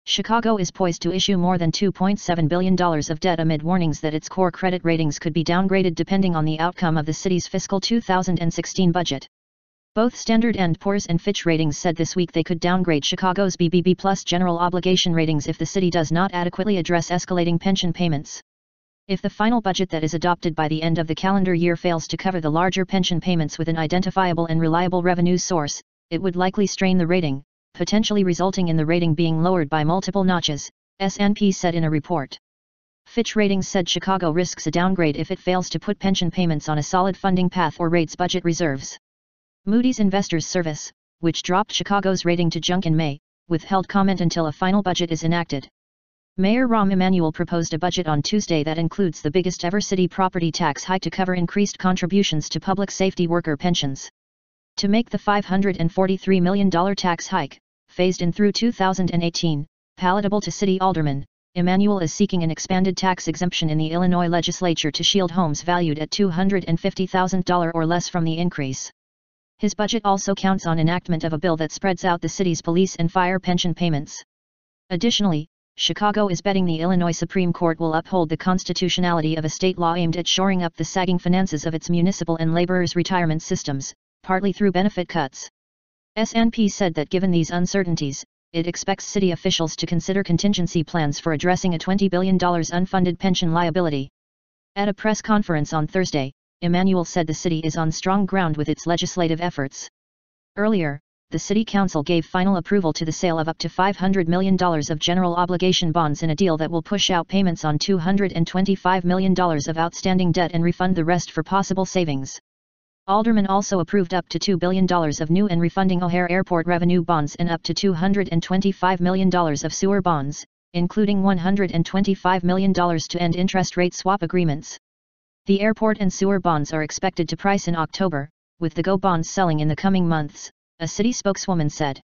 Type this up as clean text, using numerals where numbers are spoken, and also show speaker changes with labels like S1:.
S1: Chicago is poised to issue more than $2.7 billion of debt amid warnings that its core credit ratings could be downgraded depending on the outcome of the city's fiscal 2016 budget. Both Standard & Poor's and Fitch Ratings said this week they could downgrade Chicago's BBB+ general obligation ratings if the city does not adequately address escalating pension payments. If the final budget that is adopted by the end of the calendar year fails to cover the larger pension payments with an identifiable and reliable revenue source, it would likely strain the rating, potentially resulting in the rating being lowered by multiple notches, S&P said in a report. Fitch Ratings said Chicago risks a downgrade if it fails to put pension payments on a solid funding path or rates budget reserves. Moody's Investors Service, which dropped Chicago's rating to junk in May, withheld comment until a final budget is enacted. Mayor Rahm Emanuel proposed a budget on Tuesday that includes the biggest ever city property tax hike to cover increased contributions to public safety worker pensions. To make the $543 million tax hike, phased in through 2018, palatable to city aldermen, Emanuel is seeking an expanded tax exemption in the Illinois legislature to shield homes valued at $250,000 or less from the increase. His budget also counts on enactment of a bill that spreads out the city's police and fire pension payments. Additionally, Chicago is betting the Illinois Supreme Court will uphold the constitutionality of a state law aimed at shoring up the sagging finances of its municipal and laborers' retirement systems, partly through benefit cuts. S&P said that given these uncertainties, it expects city officials to consider contingency plans for addressing a $20 billion unfunded pension liability. At a press conference on Thursday, Emanuel said the city is on strong ground with its legislative efforts. Earlier, the City Council gave final approval to the sale of up to $500 million of general obligation bonds in a deal that will push out payments on $225 million of outstanding debt and refund the rest for possible savings. Aldermen also approved up to $2 billion of new and refunding O'Hare Airport revenue bonds and up to $225 million of sewer bonds, including $125 million to end interest rate swap agreements. The airport and sewer bonds are expected to price in October, with the GO bonds selling in the coming months, a city spokeswoman said.